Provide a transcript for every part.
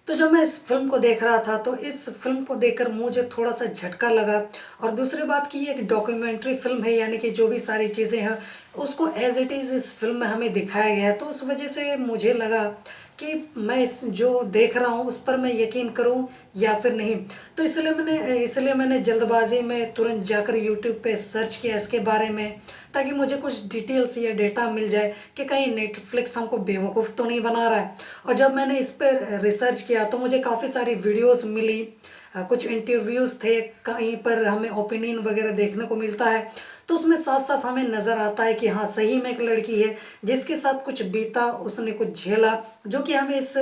तो जब मैं इस फ़िल्म को देख रहा था तो इस फ़िल्म को देखकर मुझे थोड़ा-सा झटका लगा। और दूसरी बात कि ये एक डॉक्यूमेंट्री फ़िल्म है, यानी कि जो भी सारी चीज़ें हैं उसको एज़ इट इज़ इस फ़िल्म में हमें दिखाया गया है। तो उस वजह से मुझे लगा कि मैं इस जो देख रहा हूँ उस पर मैं यकीन करूँ या फिर नहीं। तो इसलिए मैंने जल्दबाज़ी में तुरंत जाकर यूट्यूब पे सर्च किया इसके बारे में, ताकि मुझे कुछ डिटेल्स या डेटा मिल जाए कि कहीं नेटफ्लिक्स हमको बेवकूफ़ तो नहीं बना रहा है। और जब मैंने इस पर रिसर्च किया तो मुझे काफ़ी सारी वीडियोस मिली, कुछ इंटरव्यूज़ थे, कहीं पर हमें ओपिनियन वगैरह देखने को मिलता है। तो उसमें साफ साफ हमें नज़र आता है कि हाँ, सही में एक लड़की है जिसके साथ कुछ बीता, उसने कुछ झेला, जो कि हमें इस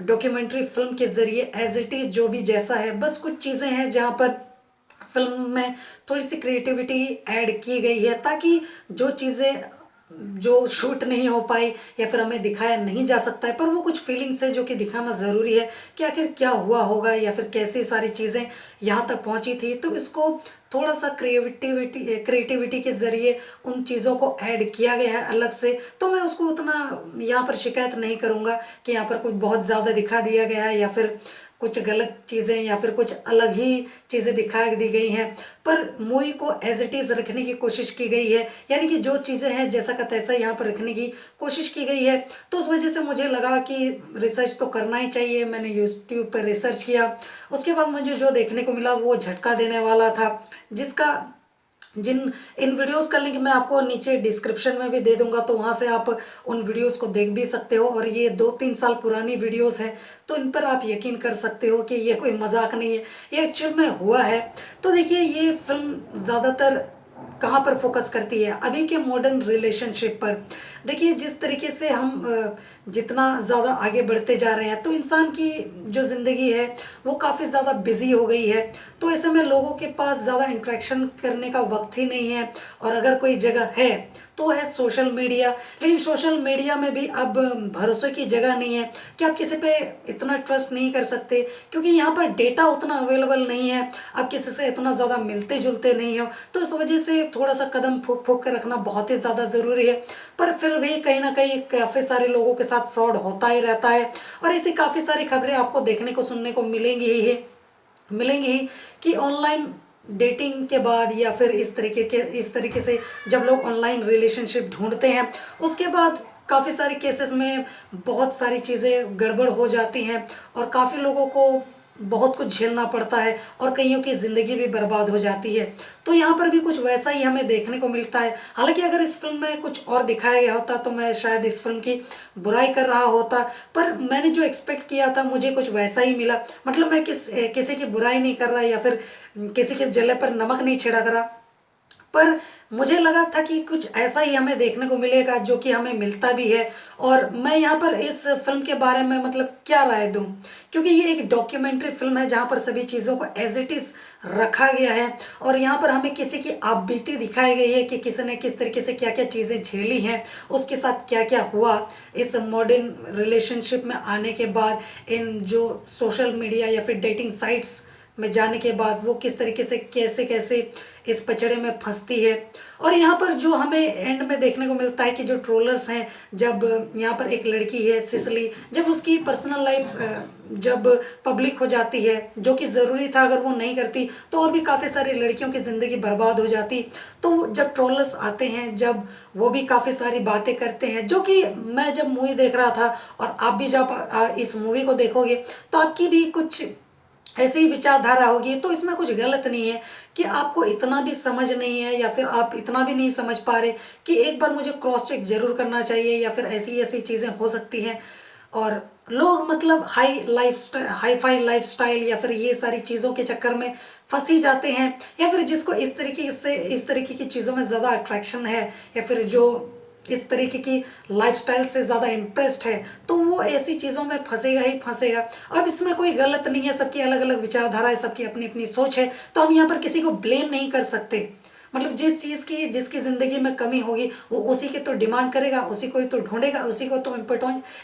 डॉक्यूमेंट्री फिल्म के ज़रिए एज इट इज़ जो भी जैसा है, बस कुछ चीज़ें हैं जहाँ पर फिल्म में थोड़ी सी क्रिएटिविटी ऐड की गई है, ताकि जो चीज़ें जो शूट नहीं हो पाई या फिर हमें दिखाया नहीं जा सकता है, पर वो कुछ फीलिंग्स है जो कि दिखाना ज़रूरी है कि आखिर क्या हुआ होगा या फिर कैसी सारी चीज़ें यहाँ तक पहुँची थी। तो इसको थोड़ा सा क्रिएटिविटी के ज़रिए उन चीज़ों को ऐड किया गया है अलग से। तो मैं उसको उतना यहाँ पर शिकायत नहीं करूँगा कि यहाँ पर कुछ बहुत ज़्यादा दिखा दिया गया है या फिर कुछ गलत चीज़ें या फिर कुछ अलग ही चीज़ें दिखा दी गई हैं। पर मूवी को एज इट इज़ रखने की कोशिश की गई है, यानी कि जो चीज़ें हैं जैसा का तैसा यहाँ पर रखने की कोशिश की गई है। तो उस वजह से मुझे लगा कि रिसर्च तो करना ही चाहिए। मैंने यूट्यूब पर रिसर्च किया, उसके बाद मुझे जो देखने को मिला वो झटका देने वाला था, जिसका जिन इन वीडियोस का लिंक मैं आपको नीचे डिस्क्रिप्शन में भी दे दूंगा, तो वहाँ से आप उन वीडियोस को देख भी सकते हो। और ये 2-3 साल पुरानी वीडियोस हैं, तो इन पर आप यकीन कर सकते हो कि ये कोई मजाक नहीं है, ये एक्चुअल में हुआ है। तो देखिए, ये फिल्म ज़्यादातर कहाँ पर फोकस करती है, अभी के मॉडर्न रिलेशनशिप पर। देखिए, जिस तरीके से हम जितना ज़्यादा आगे बढ़ते जा रहे हैं तो इंसान की जो ज़िंदगी है वो काफ़ी ज़्यादा बिजी हो गई है। तो ऐसे में लोगों के पास ज़्यादा इंटरेक्शन करने का वक्त ही नहीं है, और अगर कोई जगह है तो है सोशल मीडिया। लेकिन सोशल मीडिया में भी अब भरोसे की जगह नहीं है कि आप किसी पे इतना ट्रस्ट नहीं कर सकते, क्योंकि यहाँ पर डेटा उतना अवेलेबल नहीं है, आप किसी से इतना ज़्यादा मिलते जुलते नहीं हो। तो इस वजह से थोड़ा सा कदम फूक फूक कर रखना बहुत ही ज़्यादा ज़रूरी है। पर फिर भी कहीं ना कहीं काफ़ी सारे लोगों के साथ फ्रॉड होता ही रहता है, और ऐसी काफ़ी सारी खबरें आपको देखने को सुनने को मिलेंगी कि ऑनलाइन डेटिंग के बाद या फिर इस तरीके से जब लोग ऑनलाइन रिलेशनशिप ढूंढते हैं, उसके बाद काफ़ी सारे केसेस में बहुत सारी चीज़ें गड़बड़ हो जाती हैं, और काफ़ी लोगों को बहुत कुछ झेलना पड़ता है, और कईयों की ज़िंदगी भी बर्बाद हो जाती है। तो यहाँ पर भी कुछ वैसा ही हमें देखने को मिलता है। हालांकि अगर इस फिल्म में कुछ और दिखाया गया होता तो मैं शायद इस फिल्म की बुराई कर रहा होता, पर मैंने जो एक्सपेक्ट किया था मुझे कुछ वैसा ही मिला। मतलब मैं किसी की बुराई नहीं कर रहा या फिर किसी के जले पर नमक नहीं छिड़क रहा, पर मुझे लगा था कि कुछ ऐसा ही हमें देखने को मिलेगा, जो कि हमें मिलता भी है। और मैं यहाँ पर इस फिल्म के बारे में मतलब क्या राय दूँ, क्योंकि ये एक डॉक्यूमेंट्री फिल्म है जहाँ पर सभी चीज़ों को एज इट इज़ रखा गया है, और यहाँ पर हमें किसी की आप बीती दिखाई गई है कि किसी ने किस तरीके से क्या क्या चीज़ें झेली हैं, उसके साथ क्या क्या हुआ इस मॉडर्न रिलेशनशिप में आने के बाद, इन जो सोशल मीडिया या फिर डेटिंग साइट्स में जाने के बाद वो किस तरीके से कैसे कैसे इस पचड़े में फंसती है। और यहाँ पर जो हमें एंड में देखने को मिलता है कि जो ट्रोलर्स हैं, जब यहाँ पर एक लड़की है सिसली, जब उसकी पर्सनल लाइफ जब पब्लिक हो जाती है, जो कि ज़रूरी था, अगर वो नहीं करती तो और भी काफ़ी सारी लड़कियों की ज़िंदगी बर्बाद हो जाती। तो जब ट्रोलर्स आते हैं, जब वो भी काफ़ी सारी बातें करते हैं, जो कि मैं जब मूवी देख रहा था, और आप भी जब इस मूवी को देखोगे तो आपकी भी कुछ ऐसी ही विचारधारा होगी। तो इसमें कुछ गलत नहीं है कि आपको इतना भी समझ नहीं है या फिर आप इतना भी नहीं समझ पा रहे कि एक बार मुझे क्रॉस चेक जरूर करना चाहिए, या फिर ऐसी ऐसी चीज़ें हो सकती हैं। और लोग मतलब हाई फाई लाइफ स्टाइल या फिर ये सारी चीज़ों के चक्कर में फंसी जाते हैं, या फिर जिसको इस तरीके की चीज़ों में ज़्यादा अट्रैक्शन है, या फिर जो इस तरीके की लाइफस्टाइल से ज़्यादा इंटरेस्ट है, तो वो ऐसी चीज़ों में फंसेगा ही फंसेगा। अब इसमें कोई गलत नहीं है, सबकी अलग अलग विचारधारा है, सबकी अपनी अपनी सोच है, तो हम यहाँ पर किसी को ब्लेम नहीं कर सकते। मतलब जिस चीज़ की जिसकी ज़िंदगी में कमी होगी वो उसी की तो डिमांड करेगा, उसी को ही तो ढूंढेगा, उसी को तो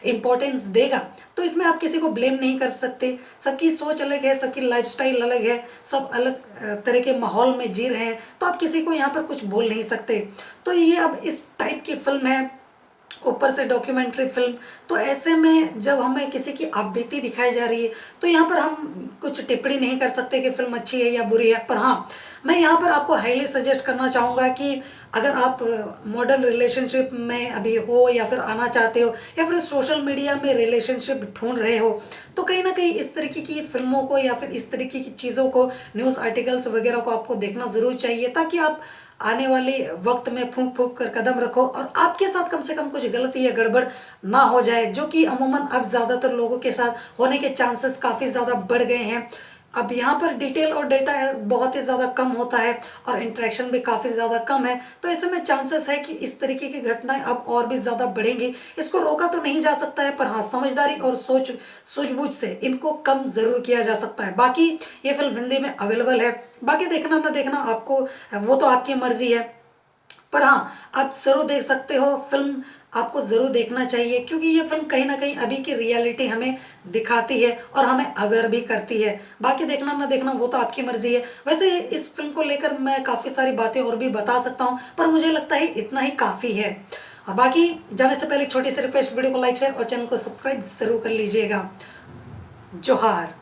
इम्पोर्टेंस देगा। तो इसमें आप किसी को ब्लेम नहीं कर सकते। सबकी सोच अलग है, सबकी लाइफस्टाइल अलग है, सब अलग तरह के माहौल में जी रहे हैं, तो आप किसी को यहाँ पर कुछ बोल नहीं सकते। तो ये अब इस टाइप की फिल्म है, ऊपर से डॉक्यूमेंट्री फिल्म। तो ऐसे में जब हमें किसी की आपबीती दिखाई जा रही है तो यहाँ पर हम कुछ टिप्पणी नहीं कर सकते कि फिल्म अच्छी है या बुरी है। पर हाँ, मैं यहाँ पर आपको हाईली सजेस्ट करना चाहूँगा कि अगर आप मॉडर्न रिलेशनशिप में अभी हो या फिर आना चाहते हो या फिर सोशल मीडिया में रिलेशनशिप ढूंढ रहे हो, तो कहीं ना कहीं इस तरीके की फिल्मों को या फिर इस तरीके की चीज़ों को, न्यूज़ आर्टिकल्स वगैरह को आपको देखना ज़रूर चाहिए, ताकि आप आने वाले वक्त में फूंक फूंक कर कदम रखो और आपके साथ कम से कम कुछ गलती या गड़बड़ ना हो जाए, जो कि अमूमन अब ज़्यादातर लोगों के साथ होने के चांसेस काफ़ी ज़्यादा बढ़ गए हैं। अब यहाँ पर डिटेल और डेटा बहुत ही ज़्यादा कम होता है और इंटरेक्शन भी काफ़ी ज़्यादा कम है, तो ऐसे में चांसेस है कि इस तरीके की घटनाएं अब और भी ज़्यादा बढ़ेंगी। इसको रोका तो नहीं जा सकता है, पर हाँ, समझदारी और सूझबूझ से इनको कम ज़रूर किया जा सकता है। बाकी ये फिल्म हिंदी में अवेलेबल है, बाकी देखना ना देखना आपको, वो तो आपकी मर्जी है। पर हाँ, आप ज़रूर देख सकते हो, फिल्म आपको ज़रूर देखना चाहिए, क्योंकि ये फिल्म कहीं ना कहीं अभी की रियलिटी हमें दिखाती है और हमें अवेयर भी करती है। बाकी देखना ना देखना वो तो आपकी मर्ज़ी है। वैसे इस फिल्म को लेकर मैं काफ़ी सारी बातें और भी बता सकता हूँ, पर मुझे लगता है इतना ही काफ़ी है। और बाकी जाने से पहले एक छोटी सी रिक्वेस्ट, वीडियो को लाइक शेयर और चैनल को सब्सक्राइब ज़रूर कर लीजिएगा। जोहार।